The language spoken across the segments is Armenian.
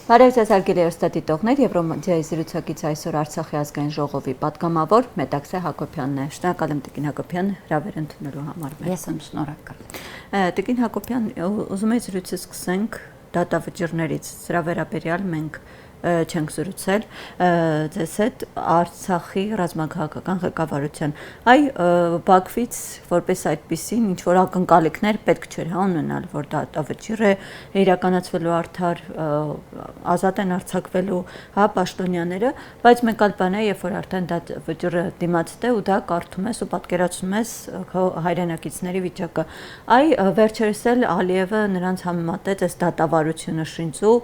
Բարև ձեզ հարգելի հեռուստադիտողներ, Եվրոմեդիայի զրուցակից այսօր Արցախի ազգային ժողովի պատգամավոր Մետաքսե Հակոբյանն է։ Շնորհակալ եմ Տիկին Հակոբյան հրավեր ընդունելու համար։ Ես եմ շնորհակալ։ Տիկին Հակոբյան, ուզում եմ զրույցը սկսենք դատավճիռներից։ Սրա վերաբերյալ մենք չենք զրուցել ձեզ հետ Արցախի ռազմաքաղաքական ղեկավարության Բաքվից որպես այդպիսին ինչ որ ակնկալիքներ պետք չէր ունենալ, որ դատավճիռ է իրականացվելու արդար ազատ են արձակվելու պաշտոնյաները, բայց մեկ այլ բան է, երբ որ արդեն դատավճիռը դիմացդ է ու դա կարդում ես ու պատկերացնում ես քո հայրենակիցների վիճակը։ Վերջերս էլ Ալիևը նրանց համեմատեց այս դատավարությունը շինծու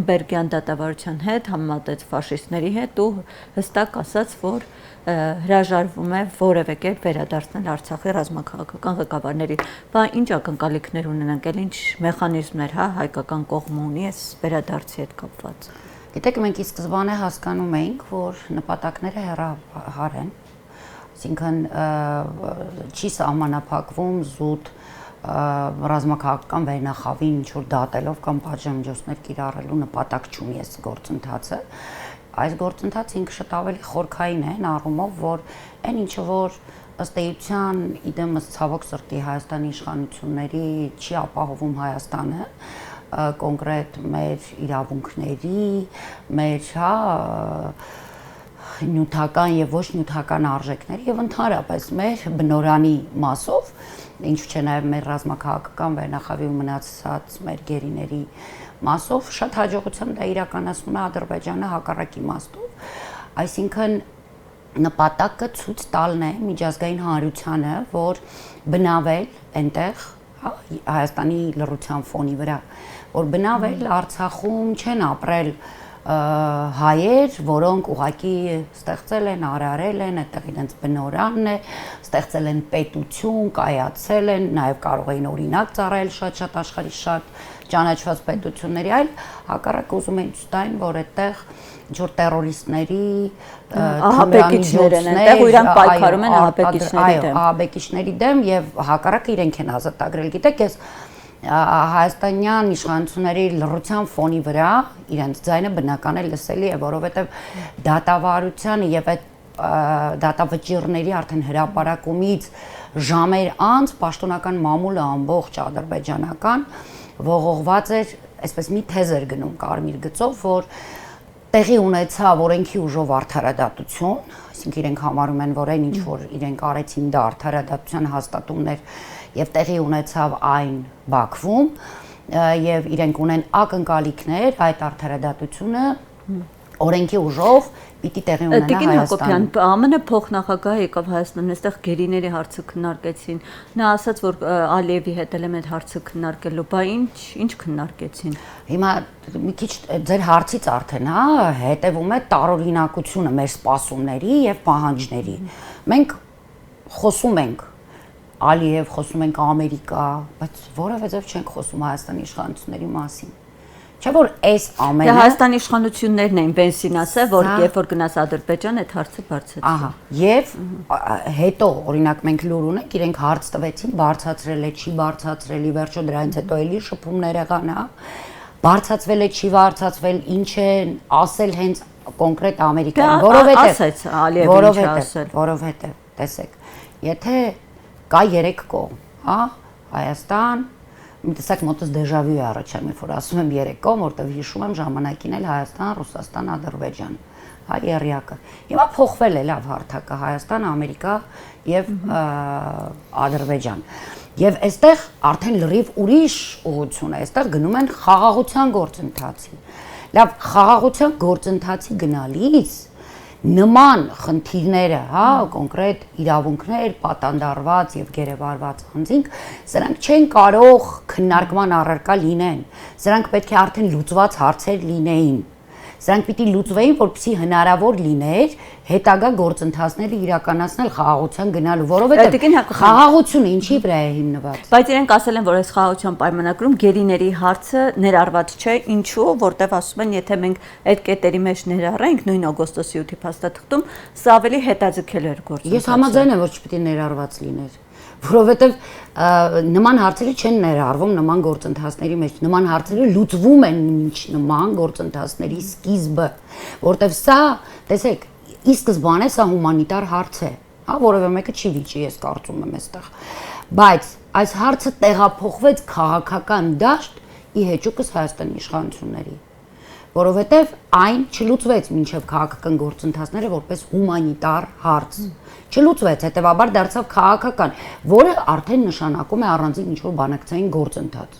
Նյուրնբերգյան դատավարության հետ, համեմատեց ֆաշիստների հետ ու հստակ ասաց, որ հրաժարվում է որևէ կերպ վերադարձնել Արցախի ռազմաքաղաքական ղեկավարներին։ Բա ինչ ակնկալիքներ ունենանք, ինչ մեխանիզմներ, հայկական կողմը ունի այս վերադարձի հետ կապված։ Գիտեք, մենք ի սկզբանե հասկանում էինք, որ նպատակները հեռահար են, այսինքն չի սահմանափակվում զուտ ռազմաքաղաքական վերնախավին ինչ-որ դատելով կամ պատժամիջոցներ կիրառելու նպատակ չունի այս գործընթացը։ Այս գործընթացը ինքը շատ ավելի խորքային է, առումով, որ այն ինչը որ ըստ էության իդեմս ցավոք սրտի Հայաստանի իշխանությունների չի ապահովում Հայաստանը, կոնկրետ մեր իրավունքների, մեր նյութական եւ ոչ նյութական արժեքների եւ ընդհանրապես մեր բնորանի մասով, ինչու՞ չէ նաեւ մեր ռազմաքաղաքական վերնախավի ու մնացած մեր գերիների մասով շատ հաջողությամբ դա իրականացնում է Ադրբեջանը հակառակ իմաստով, այսինքն նպատակը ցույց տալն է միջազգային հանրությանը, որ բնավել այնտեղ Հայաստանի լռության ֆոնի վրա, որ բնավել Արցախում չեն ապրել հայեր, որոնք ուղղակի ստեղծել են, արարել են, այդտեղ իրենց բնորանն է, ստեղծել են պետություն, կայացել են, նաև կարող էին օրինակ ծառայել շատ աշխարհի շատ ճանաչված պետությունների, այլ հակառակ ուզում են ցույց տային, որ այդտեղ ինչ-որ տերորիստների ահաբեկիչներ են այնտեղ ու իրանք պայքարում են ահաբեկիչների դեմ։ Ահաբեկիչների դեմ եւ հակառակը իրենք են ազատագրել։ Գիտեք, ես հայաստանյան իշխանությունների լռության ֆոնի վրա իրենց ձայնը բնական է լսելի է, որովհետև դատավարությանը եւ այդ դատավճիռների արդեն հրապարակումից ժամեր անց պաշտոնական մամուլը ամբողջ ադրբեջանական ողողված էր, այսպես մի թեզ էր գնում կարմիր գծով, որ տեղի ունեցավ օրենքի ուժով արդարադատություն, այսինքն իրենք համարում են, որ այն ինչ որ իրենք արեցին դա արդարադատության հաստատումներ եւ տեղի ունեցավ այն Բաքվում եւ իրենք ունեն ակնկալիքներ այդ արդարադատությունը օրենքի ուժով պիտի տեղի ունենա Տիկին Հակոբյան, ԱՄՆ փոխնախագահը եկավ Հայաստան, այստեղ գերիների հարցը քննարկեցին։ Նա ասաց, որ Ալիևի հետ էլ այդ հարցը քննարկելու, բա ինչ քննարկեցին։ Հիմա մի քիչ ձեր հարցից արդեն, հետևում է տարօրինակությունը մեր սպասումների եւ պահանջների։ Մենք խոսում ենք Ալիև, խոսում ենք Ամերիկա, բայց որևէ ձև չենք խոսում Հայաստանի իշխանությունների մասին։ Չէ՞ որ այս ամենը Հայաստանի իշխանություններն էին բենզին ասել, որ երբ որ գնաց Ադրբեջան այդ հարցը բարձրացավ։ Ահա, եւ հետո օրինակ մենք լուր ունենք, իրենք հարց տվեցին, բարձրացրել է, չի բարձրացրել, ի վերջո դրանից հետո էլի շփումներ եղան, բարձրացվել է, չի բարձրացվել, ինչ են ասել հենց կոնկրետ Ամերիկան, որովհետեւ տեսեք, եթե կա 3 կողմ, Հայաստան, մի տեսակ մոտս դեժավյու է առաջանում, երբ որ ասում եմ 3 կողմ, որտեղ հիշում եմ ժամանակին էլ Հայաստան, Ռուսաստան, Ադրբեջան, երյակը։ Հիմա փոխվել է լավ հարթակը Հայաստան, Ամերիկա եւ Ադրբեջան։ Եվ այստեղ արդեն լրիվ ուրիշ ուղղություն է, այստեղ գնում են խաղաղության գործընթացին։ Լավ, խաղաղության գործընթացի գնալիս նման խնդիրները, կոնկրետ իրավունքներ, պատանդարված եւ գերեվարված անձինք, սրանք չեն կարող քննարկման առարկա լինեն։ Սրանք պետք է արդեն լուծված հարցեր լինեին։ Սրանք պիտի լուծվեին, որպեսզի հնարավոր լիներ հետագա գործընթացները իրականացնել խաղաղության գնալու, որովհետեւ խաղաղությունը ինչի վրա է հիմնված։ Բայց իրենք ասել են, որ այս խաղաղության պայմանագրում գերիների հարցը ներառված չէ, ինչու, որտեվ ասում են, եթե մենք այդ կետերի մեջ ներառենք նույն օգոստոսի 8-ի փաստաթղթում, սա ավելի հետաձգել էր գործընթացը։ Ես համաձայն եմ, որ չպիտի ներառված լիներ, որովհետև նման հարցերը չեն ներառվում նման գործընթացների մեջ, նման հարցերը լուծվում են նման գործընթացների սկիզբը, որովհետև սա, տեսեք, ի սկզբանե սա հումանիտար հարց է, հա, որևէ մեկը չի վիճի, ես կարծում եմ այստեղ, բայց այս հարցը տեղափոխվեց քաղաքական դաշտ ի հեճուկս Հայաստանի իշխանությունների, որովհետև այն չլուծվեց մինչև քաղաքական գործընթացները որպես հումանիտար հարց, չլուծվեց, հետևաբար դարձավ քաղաքական, որը արդեն նշանակում է առանձին ինչ-որ բանակցային գործընթաց։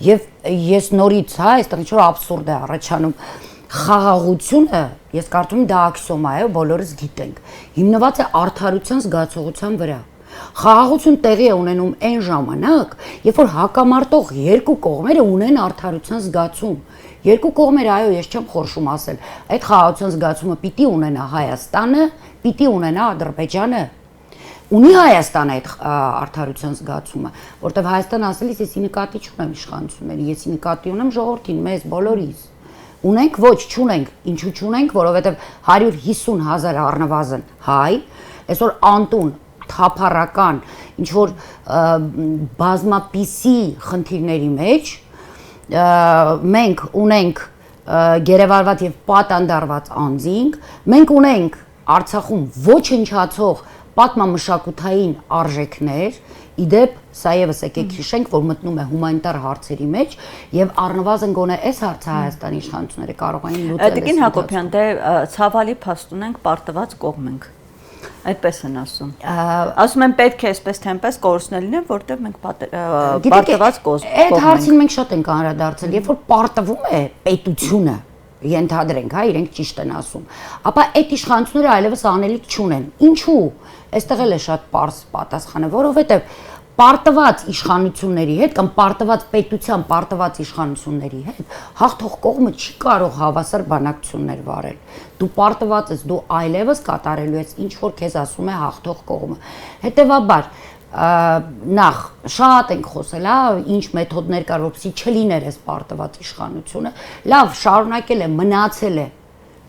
Եվ ես նորից, հա, այստեղ ինչ-որ աբսուրդ է առաջանում, խաղաղությունը, ես կարծում եմ դա աքսիոմա է, բոլորս գիտենք, հիմնված է արդարության զգացողության վրա։ Խաղաղություն տեղի է ունենում այն ժամանակ, երբ որ հակամարտող երկու կողմերը ունեն արդարության զգացում։ Երկու կողմերը, այո, ես չեմ խորշում ասել, այդ խաղաղության զգացումը պիտի ունենա Հայաստանը, պիտի ունենա Ադրբեջանը։ Ունի Հայաստանը այդ արդարության զգացումը, որտեղ Հայաստանը ասելիս ես նկատի չունեմ իշխանությունների, ես նկատի ունեմ ժողովրդին, մեզ բոլորիս։ Ունենք, ոչ, չունենք, ինչու չունենք, որովհետև 150,000 առնվազն հայ, այսօր անտուն թափառական ինչ որ բազմապիսի խնդիրների մեջ մենք ունենք գերեվարված եւ պատանդարված անձինք, մենք ունենք Արցախում ոչնչացող պատմամշակութային արժեքներ, իդեպ սա եւս եկեք հիշենք, որ մտնում է հումանիտար հարցերի մեջ եւ առնվազն գոնե այս հարցը Հայաստանի իշխանությունները կարող են լուծել։ Տիկին Հակոբյան, դե ցավալի փաստ ունենք, պարտված կողմ ենք։ Այդպես են ասում։ Ասում են պետք է այսպես թե այնպես կորուստներ լինեն, որտեղ մենք պարտված կողմ ենք։ Այդ հարցին մենք շատ ենք անդրադարձել, երբ որ պարտվում է պետությունը, ենթադրենք, հա, իրենք ճիշտ են ասում, ապա այդ իշխանությունները այլևս անելիք չունեն։ Ինչու՞։ Այստեղ էլ է շատ պարզ պատասխանը, որովհետև պարտված իշխանությունների հետ կամ պարտված պետության պարտված իշխանությունների հետ հաղթող կողմը չի կարող հավասար բանակցություններ վարել։ Դու պարտված ես, դու այլևս կատարելու ես ինչ որ քեզ ասում է հաղթող կողմը։ Հետևաբար նախ շատ ենք խոսել, հա, ինչ մեթոդներ կար, որպեսզի չլիներ այս պարտված իշխանությունը, լավ, շարունակել է,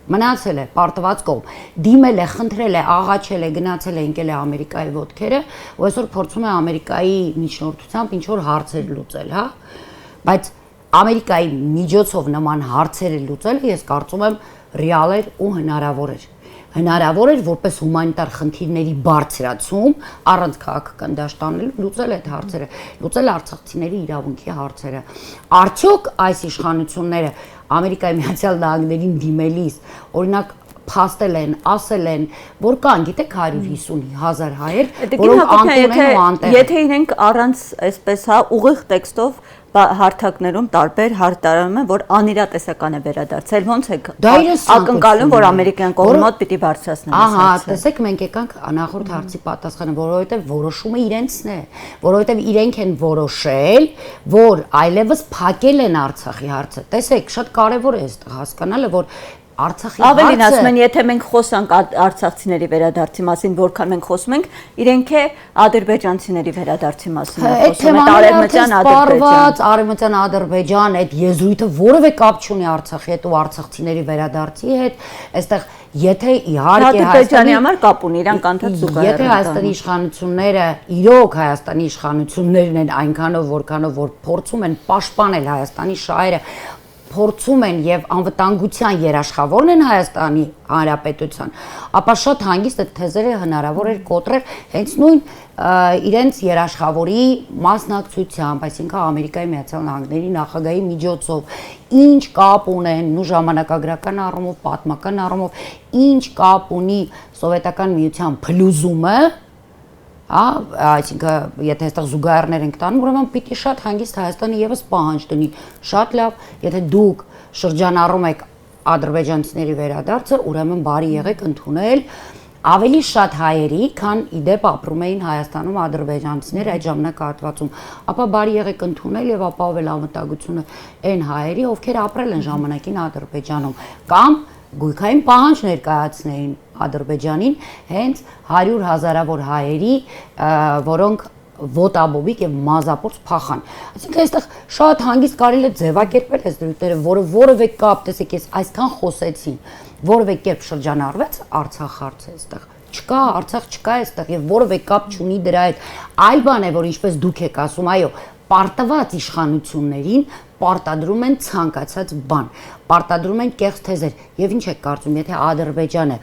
մնացել է պարտված կողմ, դիմել է, խնդրել է, աղաչել է, գնացել է, ընկել է Ամերիկայի ոտքերը, ու այսօր փորձում է Ամերիկայի միջնորդությամբ ինչ որ հարցեր լուծել, հա, բայց Ամերիկայի միջոցով նման հարցերը լուծելը ես կարծում եմ ռեալ էր ու հնարավոր էր որպես հումանիտար խնդիրների բարձրացում առանց քաղաքական դաշտանելու լուծել այդ հարցերը, լուծել արցախցիների իրավունքի հարցերը։ Արդյոք այս իշխանությունները Ամերիկայի Միացյալ Նահանգներին դիմելիս, օրինակ, փաստել են, ասել են, որ կան, գիտեք, 150,000 հայեր, որոնք անտուն են ու անտեղ։ Եթե իրենք առանց այսպես, հա, ուղիղ տեքստով հարթակներում տարբեր հարթարանում են, որ անիրատեսական է վերադարձել, ոնց է ակնկալում, որ ամերիկյան կողմի մոտ պիտի բարձրացնեն։ Ահա, տեսեք, մենք եկանք նախորդ հարցի պատասխանը, որովհետև որոշումը իրենցն է, որովհետև իրենք են որոշել, որ այլևս փակել են Արցախի հարցը։ Տեսեք, շատ կարևոր է այստեղ հասկանալը, որ Արցախի հարցը ավելին ասում են, եթե մենք խոսանք արցախցիների վերադարձի մասին, որքան մենք խոսում ենք, իրենք է ադրբեջանցիների վերադարձի մասին են խոսում, արևմտյան Ադրբեջան, այդ եզրույթը որևէ կապ չունի Արցախի հետ ու արցախցիների վերադարձի հետ, այստեղ եթե իհարկե Ադրբեջանի համար կապ ունի, իրանք անդադ զուգահեռ են։ Եթե Հայաստանի իշխանությունները, իրոք Հայաստանի իշխանություններն են այնքանով, որքանով որ փորձում են պաշտպանել Հայաստանի շահերը, փորձում են եւ անվտանգության երաշխավորն են Հայաստանի Հանրապետության, ապա շատ հանգիստ այդ թեզերը հնարավոր էր կոտրել հենց նույն իրենց երաշխավորի մասնակցությամբ, այսինքն Ամերիկայի Միացյալ Նահանգների նախագահի միջոցով, ինչ կապ ունեն նու ժամանակագրական առումով, պատմական առումով, ինչ կապ ունի սովետական միության փլուզումը, այսինքն եթե այստեղ զուգահեռներ ենք տանում, ուրեմն պիտի շատ հանգիստ Հայաստանը եւս պահանջ դնի, շատ լավ, եթե դուք շրջանառում եք ադրբեջանցիների վերադարձը, ուրեմն բարի եղեք ընդունել ավելի շատ հայերի, քան իդեպ ապրում էին Հայաստանում ադրբեջանցիներ այդ ժամանակահատվածում, ապա բարի եղեք ընդունել եւ ապահովել անվտանգությունը այն հայերի, ովքեր ապրել են ժամանակին Ադրբեջանում, կամ գույքային պահանջ ներկայացնեին Ադրբեջանին հենց 100,000-ավոր հայերի, որոնք ոտաբոբիկ եւ մազապուրց փախան։ Այսինքն այստեղ շատ հանգիստ կարելի է ձևակերպել այս դրույթները, որը որևէ կապ, տեսեք, ես այսքան խոսեցի, որևէ կերպ շրջանառվեց Արցախ հարցը այստեղ Չկա, Արցախ չկա այստեղ եւ որևէ կապ չունի դրա հետ։ Այլ բան է, որ ինչպես դուք եք ասում, այո, պարտված իշխանություններին պարտադրում են ցանկացած բան, պարտադրում են կեղծ թեզեր։ Եվ ինչ եք կարծում, եթե Ադրբեջանը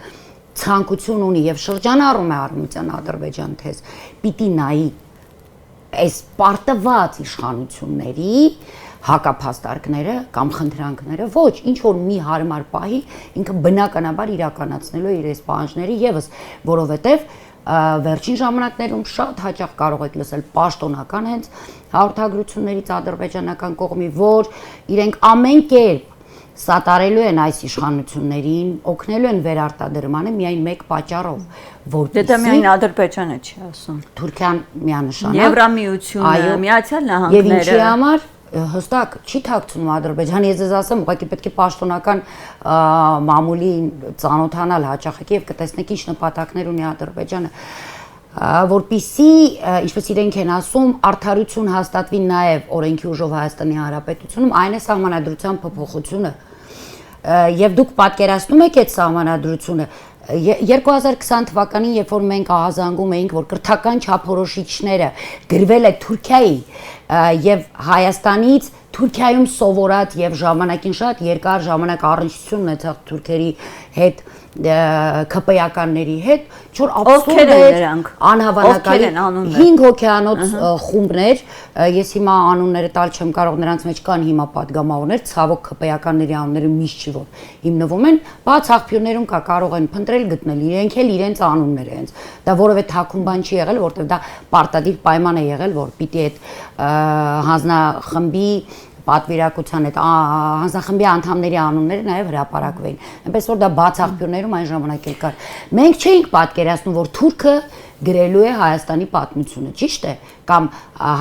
ցանկություն ունի եւ շրջանառում է արմության Ադրբեջան թեզ, պիտի նայի այս պարտված իշխանությունների հակափաստարկները կամ խնդրանքները, ոչ, ինչ որ մի հարմար պահի ինքը բնականաբար իրականացնելու է իր այս պահանջները եւս, որովհետեւ վերջին ժամանակներում շատ հաճախ կարող եք լսել պաշտոնական հենց հաղորդագրություններից ադրբեջանական կողմի, որ իրենք ամեն կերպ սատարելու են այս իշխանություններին, օգնելու են վերարտադրմանը միայն մեկ պատճառով, որպեսզի Դա միայն Ադրբեջանը չի ասում։ Թուրքիան միանշանակ, Եվրամիությունը, Միացյալ Նահանգները։ Եվ ինչի համար հստակ չի թաքցնում Ադրբեջանը, ես ձեզ ասեմ, ուղղակի պետք է պաշտոնական մամուլի ծանոթանալ հաճախակի եւ կտեսնեք ինչ նպատակներ ունի Ադրբեջանը, որպեսզի, ինչպես իրենք են ասում, արդարություն հաստատվի նաև օրենքի ուժով Հայաստանի Հանրապետությունում, այն է սահմանադրության փոփոխությունը։ Եվ դուք պատկերացնում եք այդ սահմանադրությունը 2020 թվականին, երբ որ մենք ահազանգում էինք, որ կրթական չափորոշիչները գրվել է Թուրքիայի եւ Հայաստանից Թուրքիայում սովորած եւ ժամանակին շատ երկար ժամանակ առնչություն ունեցող թուրքերի հետ ԿՊ-ականների հետ, որ աբսուրդ է, անհավանական 5 հոգեանոց խումբներ, ես հիմա անունները տալ չեմ կարող, նրանց մեջ կան հիմա падգամավորներ, ցավոք ԿՊ-ականների անունները միշտ չի որ հիմնվում են, բաց աղբյուրներում կա, կարող են փնտրել գտնել, իրենք էլ իրենց անունները հենց։ Դա որևէ թաքուն բան չի եղել, որտեղ դա պարտադիր պայման է եղել, որ պիտի այդ հանձնախմբի պատվիրակության այդ հանձնախմբի անդամների անունները նաև հրապարակվեին։ Այնպես որ դա բաց աղբյուրներում այն ժամանակ էլ կար։ Մենք չէինք պատկերացնում, որ թուրքը գրելու է Հայաստանի պատմությունը, ճիշտ է, կամ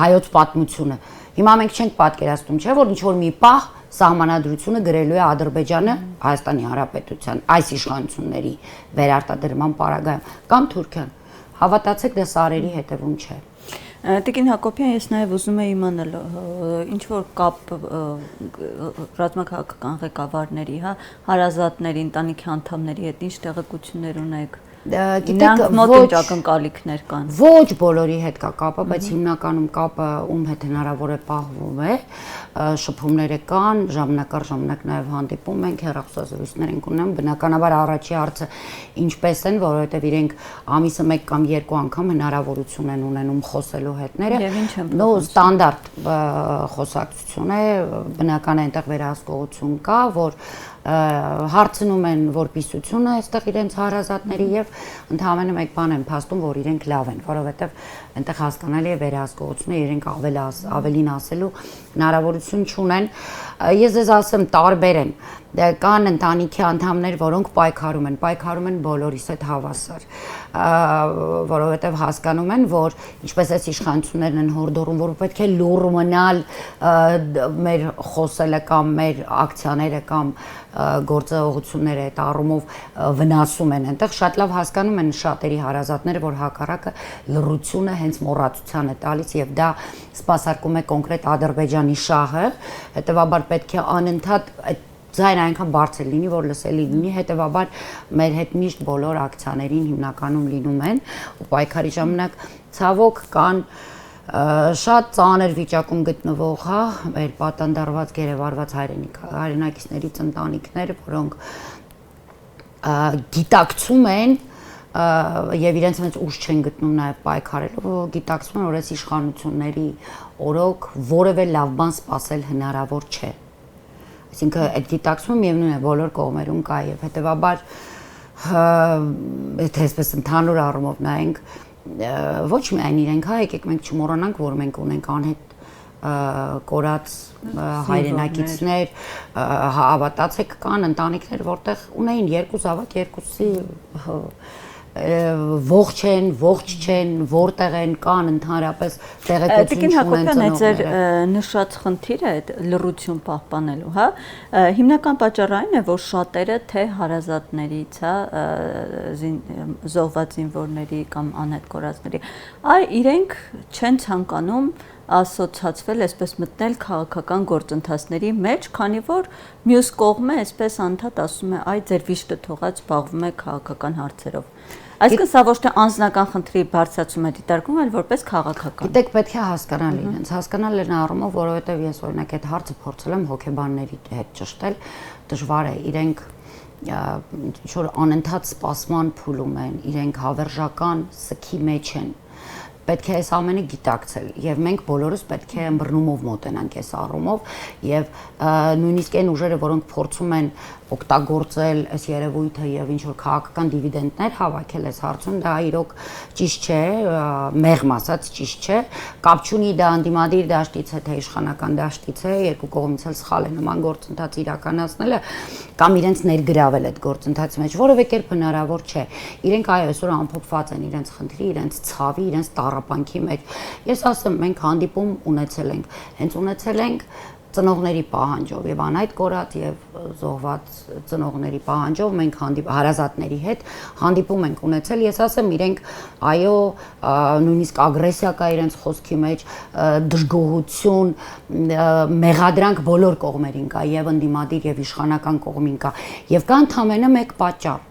հայոց պատմությունը։ Հիմա մենք չենք պատկերացնում, չէ՞, որ ինչ որ մի պահ սահմանադրությունը գրելու է Ադրբեջանը Հայաստանի Հանրապետության այս իշխանությունների վերարտադրման պարագայում կամ Թուրքիան։ Հավատացեք, դա սարերի հետևում չէ։ Տիկին Հակոբյան, ես նաև ուզում եմ իմանալ ինչ որ կապ ռազմաքաղաքական ղեկավարների, հարազատների, ընտանիքի անդամների հետ ինչ տեղեկություններ ունեք։ Գիտեք, ոչ ակնկալիքներ կան։ Ոչ բոլորի հետ կա կապը, բայց հիմնականում կապը ում հետ հնարավոր է պահվում է, շփումները կան, ժամանակ առ ժամանակ նաև հանդիպում ենք, հեռախոսազրույցներ ենք ունենում, բնականաբար առաջի հարցը ինչպես են, որովհետև իրենք ամիսը 1 կամ 2 անգամ հնարավորություն են ունենում խոսելու հետները, նո ստանդարտ խոսակցություն է, բնական է այնտեղ վերահսկողություն կա, որ հարցնում են որպիսությունը այստեղ իրենց հարազատների եւ ընդհանրապես մեկ բան են փաստում, որ իրենք լավ են, որովհետեւ այնտեղ հասկանալի է վերահսկողությունը, իրենք ավելին ասելու հնարավորություն չունեն։ Ես ձեզ ասեմ, տարբեր են։ Կան ընտանիքի անդամներ, որոնք պայքարում են բոլորիս հետ հավասար, որովհետև հասկանում են, որ ինչպես այս իշխանություններն են հորդորում, որ պետք է լուռ մնալ մեր խոսելը կամ մեր ակցիաները կամ գործողությունները այդ առումով վնասում են, այնտեղ շատ լավ հասկանում են շատերի հարազատները, որ հակառակը լռությունը հենց մոռացության է տալիս եւ դա սպասարկում է կոնկրետ Ադրբեջանի շահը, հետեւաբար պետք է անընդհատ ձայնը այնքան բարձր լինի, որ լսելի լինի, հետևաբար մեր հետ միշտ բոլոր ակցիաներին հիմնականում լինում են ու պայքարի ժամանակ ցավոք կան շատ ծանր վիճակում գտնվող, մեր պատանդարված, գերեվարված հայրենակիցներից ընտանիքներ, որոնք գիտակցում են եւ իրենց մեջ ուժ չեն գտնում նաեւ պայքարելու, գիտակցում են, որ այս իշխանությունների օրոք որևէ լավ բան սпасել հնարավոր չէ։ Այսինքն այդ գիտակցումը միևնույն է բոլոր կողմերում կա եւ հետեւաբար եթե այսպես ընդհանուր առումով նայենք ոչ միայն իրենք, եկեք մենք չմոռանանք, որ մենք ունենք անհետ կորած հայրենակիցներ, հավատացեք կան ընտանիքներ, որտեղ ունեին 2 զավակ, 2-ի ողջ են, ողջ չեն, որտեղ են կան ընդհանրապես տեղեկություն չունեն ծնողները։ Ձեր նշած խնդիրը այդ լռություն պահպանելու, հա, հիմնական պատճառը այն է, որ շատերը թե հարազատներից, հա, զոհված զինվորների կամ անհետ կորածների, իրենք չեն ցանկանում ասոցացվել, այսպես մտնել քաղաքական գործընթացների մեջ, քանի որ մյուս կողմը այսպես անդադ ասում է, այ ձեր վիշտը թողած զբաղվում է քաղաքական հարցերով։ Այսինքն սա ոչ թե անձնական խնդրի բարձրացում է դիտարկում, այլ որպես քաղաքական։ Գիտեք, պետք է հասկանալ իրենց, հասկանալ են առումով, որովհետև ես օրինակ այդ հարցը փորձել եմ հոգեբանների հետ ճշտել, դժվար է, իրենք ինչ-որ անընդհատ սպասման փուլում են, իրենք հավերժական սքի մեջ են։ Պետք է այս ամենը գիտակցել եւ մենք բոլորս պետք է ըմբռնումով մոտենանք այս առումով եւ նույնիսկ այն ուժերը, որոնք փորձում են օգտագործել այս երևույթը եւ ինչ որ քաղաքական դիվիդենդներ հավաքել այս հարցում, դա իրոք ճիշտ չէ, մեղմ ասած ճիշտ չէ, կապ չունի դա անդիմադիր դաշտից է թե իշխանական դաշտից է, երկու կողմից էլ սխալ է նման գործընթաց իրականացնելը կամ իրենց ներգրավել այդ գործընթացի մեջ, որովե կերպ հնարավոր չէ։ Իրենք այո, այսօր ամփոփված են իրենց խնդրի, իրենց ցավի, իրենց տառապանքի մեջ։ Ես ասեմ, մենք հանդիպում ունեցել ենք, հենց ունեցել ենք ծնողների պահանջով եւ անհայտ կորած եւ զոհված ծնողների պահանջով մենք հարազատների հետ հանդիպում ենք ունեցել, ես ասեմ, իրենք այո, նույնիսկ ագրեսիա կա իրենց խոսքի մեջ, դժգոհություն, մեղադրանք բոլոր կողմերին կա, եւ ընդդիմադիր եւ իշխանական կողմին կա, եւ կա ընդամենը մեկ պատճառ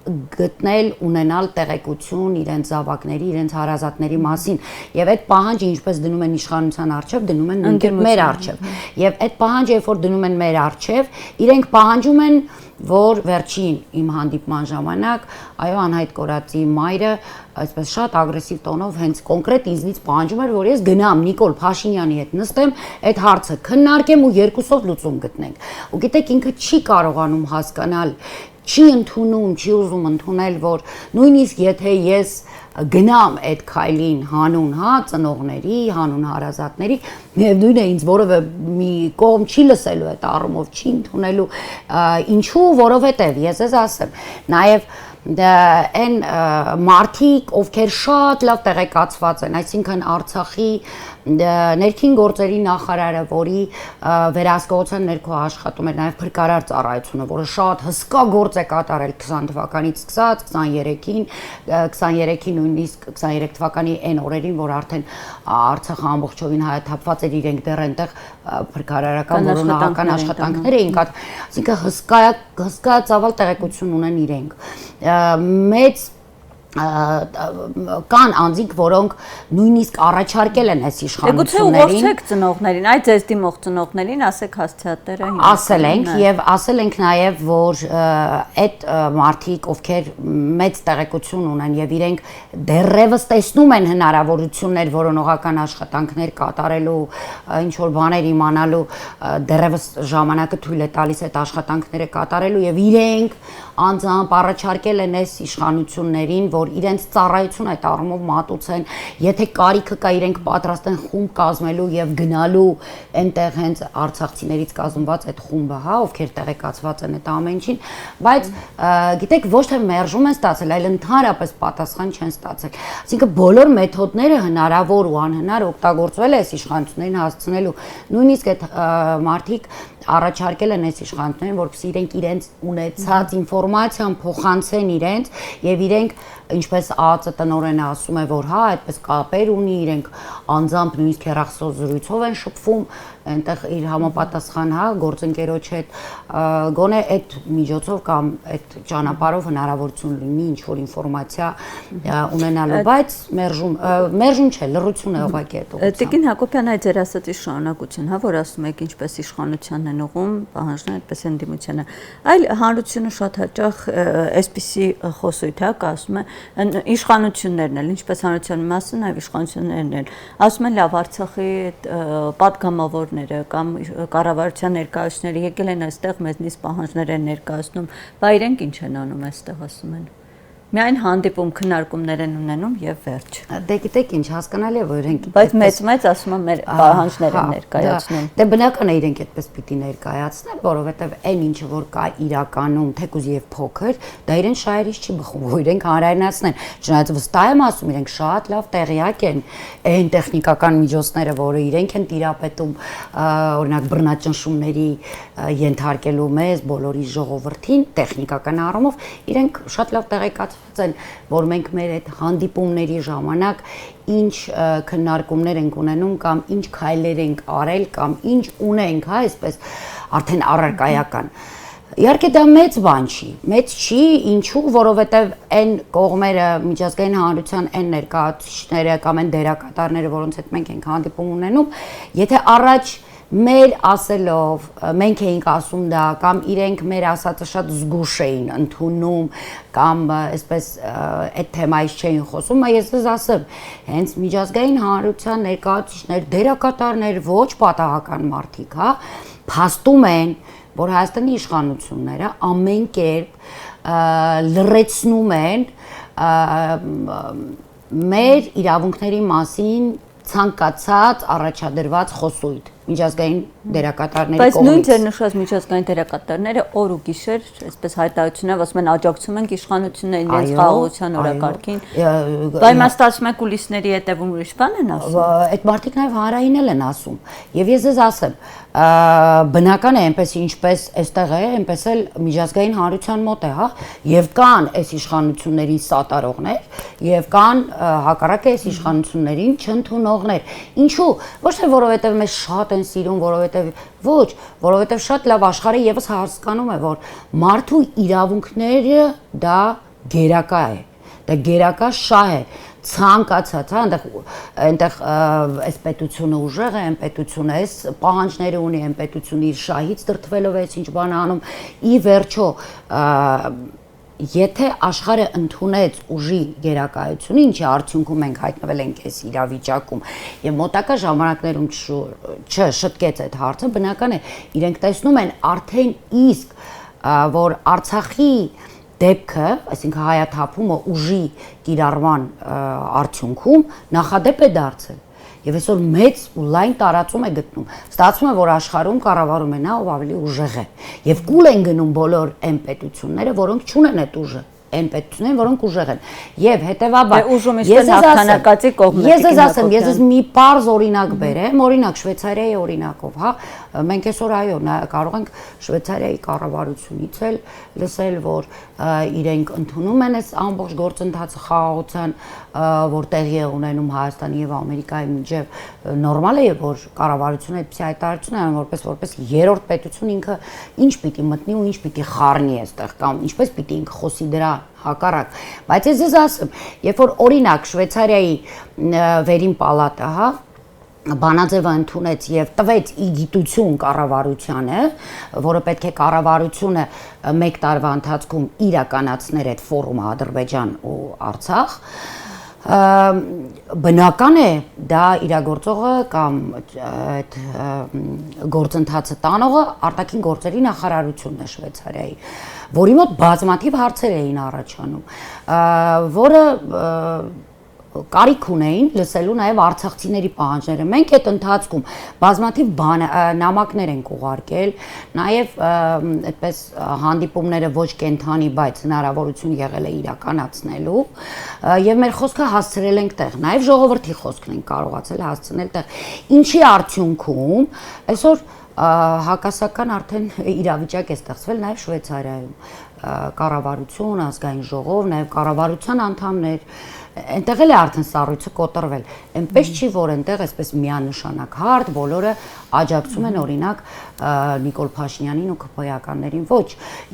գտնել, ունենալ տեղեկություն իրենց զավակների, իրենց հարազատների մասին եւ այդ պահանջը ինչպես դնում են իշխանության առջեւ, դնում են մեր առջեւ եւ այդ պահանջը երբ որ դնում են մեր առջեւ, իրենք պահանջում են, որ վերջին իմ հանդիպման ժամանակ, այո, անհայտ կորածի մայրը այսպես շատ ագրեսիվ տոնով հենց կոնկրետ ինձնից պահանջում էր, որ ես գնամ Նիկոլ Փաշինյանի հետ նստեմ, այդ հարցը քննարկեմ ու երկուսով լուծում գտնենք։ Ու գիտեք, ինքը չի կարողանում հասկանալ, չի ընդունում, չի ուզում ընդունել, որ նույնիսկ եթե ես գնամ այդ քայլին հանուն ծնողների, հանուն հարազատների, միևնույն է ինձ որևէ մի կողմ չի լսելու այդ առումով, չի ընդունելու, ինչու, որովհետև ես ես ասեմ, նաև այն մարդիկ, ովքեր շատ լավ տեղեկացված են, այսինքն Արցախի ներքին գործերի նախարարը, որի վերահսկողության ներքո աշխատում էր նաև փրկարար ծառայությունը, որը շատ հսկա գործ է կատարել 20 թվականից սկսած 23-ին նույնիսկ 23 թվականի այն օրերին, որ արդեն Արցախը ամբողջովին հայաթափված էր, իրենք դեռ այնտեղ փրկարարական որոնական աշխատանքներ էին կատարում, այսինքն հսկա ծավալ տեղեկություն ունեն իրենք։ Մեծ կան անձինք, որոնք նույնիսկ առաջարկել են այս իշխանություններին։ Գուցե ուղղորդեք ծնողներին, այդ ձեզ դիմող ծնողներին, ասեք հասցեատերը։ Ասել ենք եւ ասել ենք նաեւ, որ այդ մարդիկ, ովքեր մեծ տեղեկություն ունեն եւ իրենք դեռևս տեսնում են հնարավորություններ որոնողական աշխատանքներ կատարելու, ինչ որ բաներ իմանալու, դեռևս ժամանակը թույլ է տալիս այդ աշխատանքները կատարելու եւ իրենք անձամբ առաջարկել են այս իշխանություններին, որ իրենց ծառայություն այդ առումով մատուցեն, եթե կարիքը կա, իրենք պատրաստ են խումբ կազմելու եւ գնալու այնտեղ հենց արցախցիներից կազմված այդ խումբը, ովքեր տեղեկացված են այդ ամենին, բայց գիտեք, ոչ թե մերժում են ստացել, այլ ընդհանրապես պատասխան չեն ստացել։ Այսինքն բոլոր մեթոդները հնարավոր ու անհնար օգտագործվել է այս իշխանություններին հասցնելու, նույնիսկ այդ մարդիկ առաջարկել են այս իշխանություններին, որպեսզի իրենք իրենց ունեցած ինֆորմացիան փոխանցեն իրենց եւ իրենք ինչպես ԱԱԾ տնօրենը ասում է, որ այդպես կապեր ունի, իրենք անձամբ նույնիսկ հեռախոսազրույցով են շփվում, այնտեղ իր համապատասխան գործընկերոջ հետ գոնե այդ միջոցով կամ այդ ճանապարհով հնարավորություն լինի ինչ որ ինֆորմացիա ունենալու, բայց մերժում չէ, լռություն է ուղղակի այդ ուղղությամբ։ Տիկին Հակոբյան, այդ ձեր ասածի շարունակություն, որ ասում եք ինչպես իշխանությանն են ուղում, պահանջն այդպես են դիմությանը, այլ հանրությունը շատ հաճախ այսպիսի խոսույթ ասում է իշխանություններն էլ, ինչպես հանրության մասը, նաև իշխանություններն էլ, ասում են լավ Արցախի պատգամավորները կամ կառավարության ներկայացուցիչները եկել են այստեղ մեզնից պահանջներ են ներկայացնում, բայց իրենք ինչ են անում այստեղ, ասում են։ Միայն հանդիպում քննարկումներ են ունենում եւ վերջ։ Դե գիտեք ինչ, հասկանալի է, որ իրենք բայց մեծ ասում են մեր պահանջներ են ներկայացնում։ Դե բնական է իրենք այդպես պիտի ներկայացնեն, որովհետեւ այն ինչը որ կա իրականում, թեկուզ եւ փոքր, դա իրեն շահերից չի բխում, որ իրենք հանրայնացնեն։ Չնայած վստահ եմ ասում, իրենք շատ լավ տեղյակ են այն տեխնիկական միջոցները, որը իրենք են տիրապետում, օրինակ բռնաճնշումների ենթարկելու մեզ բոլորի ժողովրդին տեխնիկական առումով, իրենք շատ լավ տեղեկացված են, որ մենք մեր այդ հանդիպումների ժամանակ ինչ քննարկումներ ենք ունենում կամ ինչ քայլեր ենք արել կամ ինչ ունենք, այսպես արդեն առարկայական։ Իհարկե դա մեծ բան չի, մեծ չի, ինչու, որովհետև այն կողմերը միջազգային հանրության այն ներկայացուցիչները կամ այն դերակատարները, որոնց հետ մենք ենք հանդիպում ունենում, եթե առաջ մեր ասելով մենք էինք ասում դա կամ իրենք մեր ասածը շատ զգուշ էին ընդունում կամ այսպես այդ թեմայից չէին խոսում, ես ձեզ ասեմ, հենց միջազգային հանրության ներկայացուցիչներ, դերակատարներ, ոչ պատահական մարդիկ, հա, փաստում են, որ Հայաստանի իշխանությունները ամեն կերպ լրացնում են մեր իրավունքների մասին ցանկացած առաջադրված խոսույթ միջազգային դերակատարների կողմից։ Բայց նույն ձեր նշած միջազգային դերակատարները օր ու գիշեր, այսպես հայտարարություններ, ասում են աջակցում ենք իշխանություններին իրենց խաղաղության օրակարգին։ Պայմանստացում են կուլիսների հետևում ուրիշ բան են ասում։ Այդ մարդիկ նաև հանրային են ասում։ Եվ ես ձեզ ասեմ, բնական է այնպես ինչպես այստեղ է, այնպես էլ միջազգային հանրության մոտ է, հա, եւ կան այս իշխանություններին սատարողներ, եւ կան հակառակը այս իշխանություններին չընդունողներ։ Ինչու՞։ Ոչ թե որովհետեւ մեզ շատ են սիրում, որովհետեւ ոչ, որովհետեւ շատ լավ աշխարհը եւս հասկանում է, որ մարդու իրավունքները դա գերակա է, դա գերակա շահ է, ցանկացած, հա, այնտեղ այս պետությունը ուժեղ է, այն պետությունը այս պահանջները ունի, այն պետությունը իր շահից դրդվելով է ինչ բան անում, ի վերջո եթե աշխարհը ընդունեց ուժի գերակայությունը, ինչի արդյունքում մենք հայտնվել ենք այս իրավիճակում եւ մոտակա ժամանակներում չշտկեց այդ հարցը, բնական է իրենք տեսնում են արդեն իսկ որ Արցախի դեպքը, այսինքն հայաթափումը ուժի կիրառման արդյունքում նախադեպ է դարձել եւ այսօր մեծ ու լայն տարածում է գտնում։ Ստացվում է, որ աշխարհում կառավարում է նա, ով ավելի ուժեղ է եւ կուլ են գնում բոլոր այն պետությունները, որոնք չունեն այդ ուժը, այն պետությունները, որոնք ուժեղ են։ Եվ հետեւաբար ես ձեզ ասեմ, ես մի պարզ օրինակ բերեմ, օրինակ Շվեյցարիայի օրինակով, հա, մենք այսօր այո, կարող ենք Շվեյցարիայի կառավարությունից էլ լսել, որ իրենք ընդունում են այս ամբողջ գործընթացը խաղաղության, որ տեղի է ունենում Հայաստանի եւ Ամերիկայի միջեւ, նորմալ է, որ կառավարությունը այդպիսի հայտարարություն անում, որպես երրորդ պետություն ինքը ինչ պիտի մտնի ու ինչ պիտի խառնի այստեղ կամ ինչպես պիտի ինքը խոսի դրա հակառակ։ Բայց ես ձեզ ասեմ, երբ որ օրինակ Շվեյցարիայի վերին պալատը, հա, բանաձևը ընդունեց եւ տվեց ի գիտություն կառավարությանը, որը պետք է կառավարությունը 1 տարվա ընթացքում իրականացներ այդ ֆորումը Ադրբեջան ու Արցախ, բնական է դա իրագործողը կամ այդ գործընթացը տանողը արտաքին գործերի նախարարությունն է Շվեյցարիայի, որի մոտ բազմաթիվ հարցեր էին առաջանում, որը կարիք ունեին լսելու նաև արցախցիների պահանջները։ Մենք այդ ընթացքում բազմաթիվ նամակներ ենք ուղարկել, նաև այդպես հանդիպումները ոչ կենթանի, բայց հնարավորություն եղել է իրականացնելու, եւ մեր խոսքը հասցրել ենք տեղ, նաև ժողովրդի խոսքն ենք կարողացել հասցնել տեղ։ Ինչի արդյունքում այսօր հակասական արդեն իրավիճակ է ստեղծվել նաև Շվեյցարիայում, կառավարություն, ազգային ժողով, նաև կառավարության անդամներ, այնտեղ էլ է արդեն սառույցը կոտրվել, այնպես չի, որ այնտեղ այսպես միանշանակ հարթ բոլորը աջակցում են օրինակ Նիկոլ Փաշինյանին ու ԿՓ-ականներին, ոչ,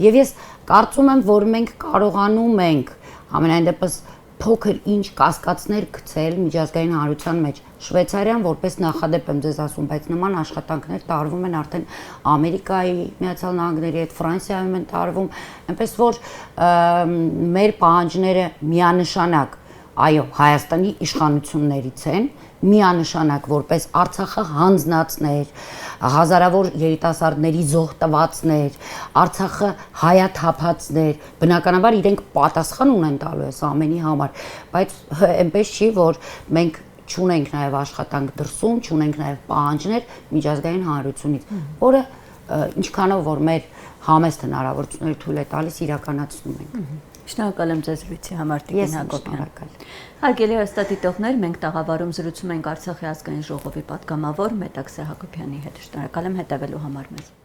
եւ ես կարծում եմ, որ մենք կարողանում ենք ամենայն դեպս փոքր ինչ կասկածներ գցել միջազգային հանրության մեջ։ Շվեյցարիան որպես նախադեպ եմ ձեզ ասում, բայց նման աշխատանքներ տարվում են արդեն Ամերիկայի Միացյալ Նահանգների հետ, Ֆրանսիայում են տարվում, այնպես որ մեր պահանջները միանշանակ, այո, Հայաստանի իշխանություններից են, միանշանակ որպես Արցախը հանձնածներ, հազարավոր երիտասարդների զոհ տվածներ, Արցախը հայաթափածներ, բնականաբար իրենք պատասխան ունեն տալու այս ամենի համար, բայց այնպես չի, որ մենք չունենք նաև աշխատանք դրսում, չունենք նաև պահանջներ միջազգային հանրությունից, որը ինչքանով որ մեր համեստ հնարավորությունները թույլ է տալիս իրականացնում ենք։ Շնորհակալ եմ ձեզ զրույցի համար, Տիկին Հակոբյան։ Հարգելի հեռուստադիտողներ, մենք տաղավարում զրուցում ենք Արցախի ազգային ժողովի պատգամավոր Մետաքսե Հակոբյանի հետ։ Շնորհակալ եմ հետևելու համար մեզ։